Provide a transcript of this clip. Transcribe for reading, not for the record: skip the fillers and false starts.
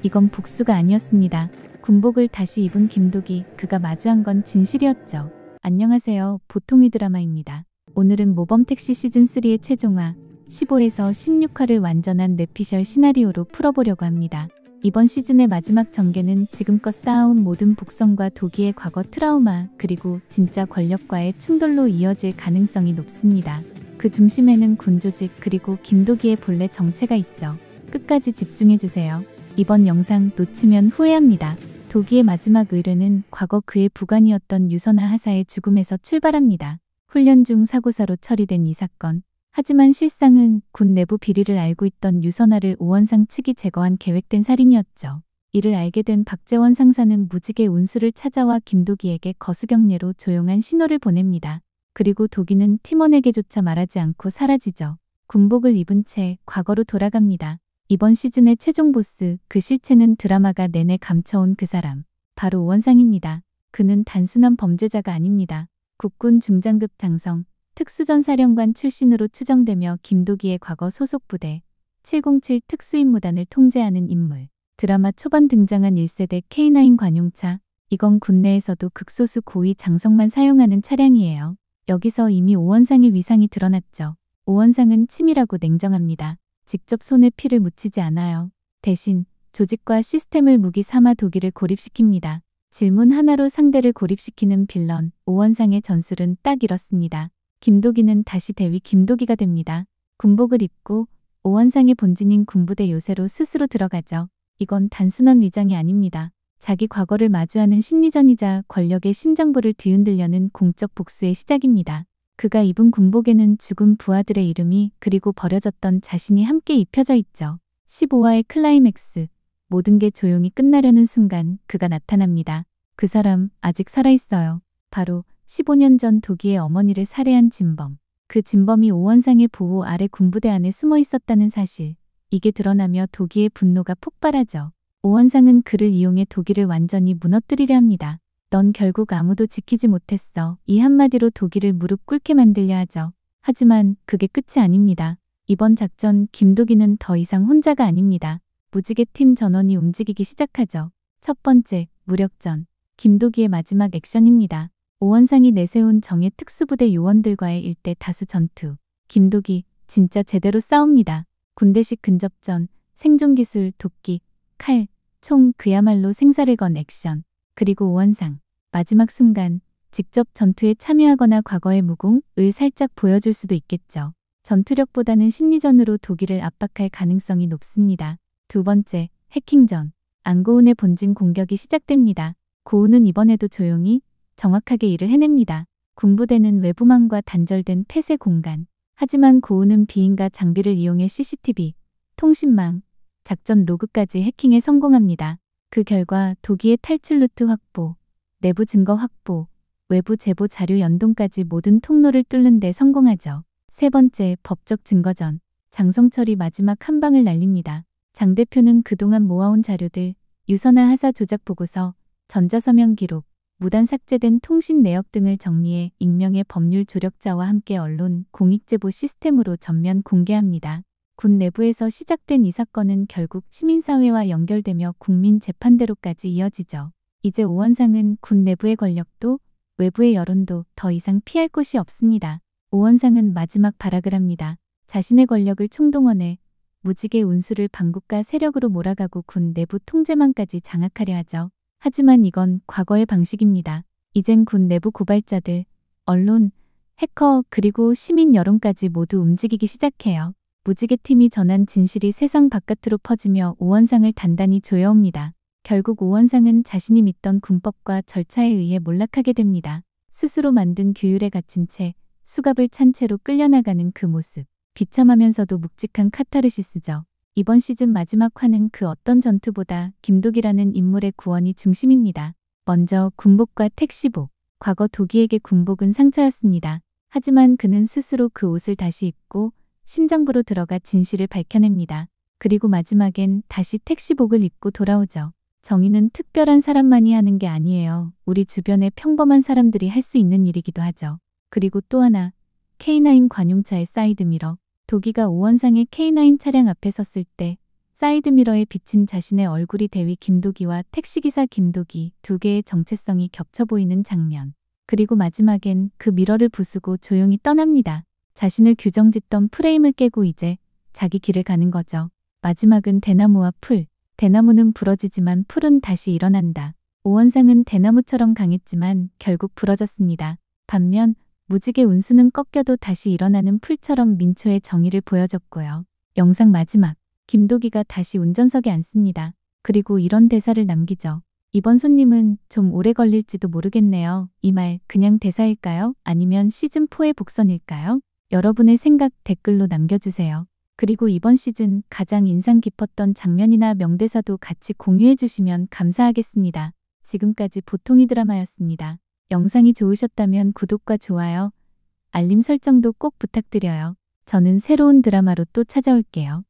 이건 복수가 아니었습니다. 군복을 다시 입은 김도기, 그가 마주한 건 진실이었죠. 안녕하세요. 보통이 드라마입니다. 오늘은 모범택시 시즌3의 최종화 15에서 16화를 완전한 뇌피셜 시나리오로 풀어보려고 합니다. 이번 시즌의 마지막 전개는 지금껏 쌓아온 모든 복선과 도기의 과거 트라우마, 그리고 진짜 권력과의 충돌로 이어질 가능성이 높습니다. 그 중심에는 군조직 그리고 김도기의 본래 정체가 있죠. 끝까지 집중해주세요. 이번 영상 놓치면 후회합니다. 도기의 마지막 의뢰는 과거 그의 부관이었던 유선하 하사의 죽음에서 출발합니다. 훈련 중 사고사로 처리된 이 사건. 하지만 실상은 군 내부 비리를 알고 있던 유선하를 오원상 측이 제거한 계획된 살인이었죠. 이를 알게 된 박재원 상사는 무직의 운수를 찾아와 김도기에게 거수경례로 조용한 신호를 보냅니다. 그리고 도기는 팀원에게조차 말하지 않고 사라지죠. 군복을 입은 채 과거로 돌아갑니다. 이번 시즌의 최종 보스, 그 실체는 드라마가 내내 감춰온 그 사람. 바로 오원상입니다. 그는 단순한 범죄자가 아닙니다. 국군 중장급 장성, 특수전사령관 출신으로 추정되며 김도기의 과거 소속 부대 707 특수임무단을 통제하는 인물. 드라마 초반 등장한 1세대 K9 관용차. 이건 국내에서도 극소수 고위 장성만 사용하는 차량이에요. 여기서 이미 오원상의 위상이 드러났죠. 오원상은 치밀하고 냉정합니다. 직접 손에 피를 묻히지 않아요. 대신 조직과 시스템을 무기 삼아 도기를 고립시킵니다. 질문 하나로 상대를 고립시키는 빌런, 오원상의 전술은 딱 이렇습니다. 김도기는 다시 대위 김도기가 됩니다. 군복을 입고 오원상의 본진인 군부대 요새로 스스로 들어가죠. 이건 단순한 위장이 아닙니다. 자기 과거를 마주하는 심리전이자 권력의 심장부를 뒤흔들려는 공적 복수의 시작입니다. 그가 입은 군복에는 죽은 부하들의 이름이 그리고 버려졌던 자신이 함께 입혀져 있죠. 15화의 클라이맥스. 모든 게 조용히 끝나려는 순간 그가 나타납니다. 그 사람 아직 살아있어요. 바로 15년 전 도기의 어머니를 살해한 진범. 그 진범이 오원상의 보호 아래 군부대 안에 숨어 있었다는 사실. 이게 드러나며 도기의 분노가 폭발하죠. 오원상은 그를 이용해 도기를 완전히 무너뜨리려 합니다. 넌 결국 아무도 지키지 못했어. 이 한마디로 도기를 무릎 꿇게 만들려 하죠. 하지만 그게 끝이 아닙니다. 이번 작전 김도기는 더 이상 혼자가 아닙니다. 무지개 팀 전원이 움직이기 시작하죠. 첫 번째, 무력전. 김도기의 마지막 액션입니다. 오원상이 내세운 정예 특수부대 요원들과의 일대 다수 전투. 김도기, 진짜 제대로 싸웁니다. 군대식 근접전, 생존기술, 도끼, 칼, 총, 그야말로 생사를 건 액션. 그리고 오원상, 마지막 순간 직접 전투에 참여하거나 과거의 무공을 살짝 보여줄 수도 있겠죠. 전투력보다는 심리전으로 도기를 압박할 가능성이 높습니다. 두 번째, 해킹전. 안고은의 본진 공격이 시작됩니다. 고은은 이번에도 조용히, 정확하게 일을 해냅니다. 군부대는 외부망과 단절된 폐쇄 공간. 하지만 고은은 비인가 장비를 이용해 CCTV, 통신망, 작전 로그까지 해킹에 성공합니다. 그 결과 도기의 탈출 루트 확보, 내부 증거 확보, 외부 제보 자료 연동까지 모든 통로를 뚫는 데 성공하죠. 세 번째, 법적 증거전. 장성철이 마지막 한 방을 날립니다. 장 대표는 그동안 모아온 자료들, 유선하 하사 조작 보고서, 전자서명 기록, 무단 삭제된 통신 내역 등을 정리해 익명의 법률 조력자와 함께 언론 공익제보 시스템으로 전면 공개합니다. 군 내부에서 시작된 이 사건은 결국 시민사회와 연결되며 국민 재판대로까지 이어지죠. 이제 오원상은 군 내부의 권력도 외부의 여론도 더 이상 피할 곳이 없습니다. 오원상은 마지막 발악을 합니다. 자신의 권력을 총동원해 무직의 운수를 반국가 세력으로 몰아가고 군 내부 통제망까지 장악하려 하죠. 하지만 이건 과거의 방식입니다. 이젠 군 내부 고발자들, 언론, 해커 그리고 시민 여론까지 모두 움직이기 시작해요. 무지개 팀이 전한 진실이 세상 바깥으로 퍼지며 오원상을 단단히 조여옵니다. 결국 오원상은 자신이 믿던 군법과 절차에 의해 몰락하게 됩니다. 스스로 만든 규율에 갇힌 채 수갑을 찬 채로 끌려나가는 그 모습. 비참하면서도 묵직한 카타르시스죠. 이번 시즌 마지막 화는 그 어떤 전투보다 김도기라는 인물의 구원이 중심입니다. 먼저 군복과 택시복. 과거 도기에게 군복은 상처였습니다. 하지만 그는 스스로 그 옷을 다시 입고 심장부로 들어가 진실을 밝혀냅니다. 그리고 마지막엔 다시 택시복을 입고 돌아오죠. 정의는 특별한 사람만이 하는 게 아니에요. 우리 주변의 평범한 사람들이 할 수 있는 일이기도 하죠. 그리고 또 하나, K9 관용차의 사이드미러. 도기가 오원상의 K9 차량 앞에 섰을 때 사이드미러에 비친 자신의 얼굴이 대위 김도기와 택시기사 김도기 두 개의 정체성이 겹쳐 보이는 장면. 그리고 마지막엔 그 미러를 부수고 조용히 떠납니다. 자신을 규정짓던 프레임을 깨고 이제 자기 길을 가는 거죠. 마지막은 대나무와 풀. 대나무는 부러지지만 풀은 다시 일어난다. 오원상은 대나무처럼 강했지만 결국 부러졌습니다. 반면 무지개 운수는 꺾여도 다시 일어나는 풀처럼 민초의 정의를 보여줬고요. 영상 마지막. 김도기가 다시 운전석에 앉습니다. 그리고 이런 대사를 남기죠. 이번 손님은 좀 오래 걸릴지도 모르겠네요. 이 말 그냥 대사일까요? 아니면 시즌4의 복선일까요? 여러분의 생각 댓글로 남겨주세요. 그리고 이번 시즌 가장 인상 깊었던 장면이나 명대사도 같이 공유해 주시면 감사하겠습니다. 지금까지 보통이 드라마였습니다. 영상이 좋으셨다면 구독과 좋아요, 알림 설정도 꼭 부탁드려요. 저는 새로운 드라마로 또 찾아올게요.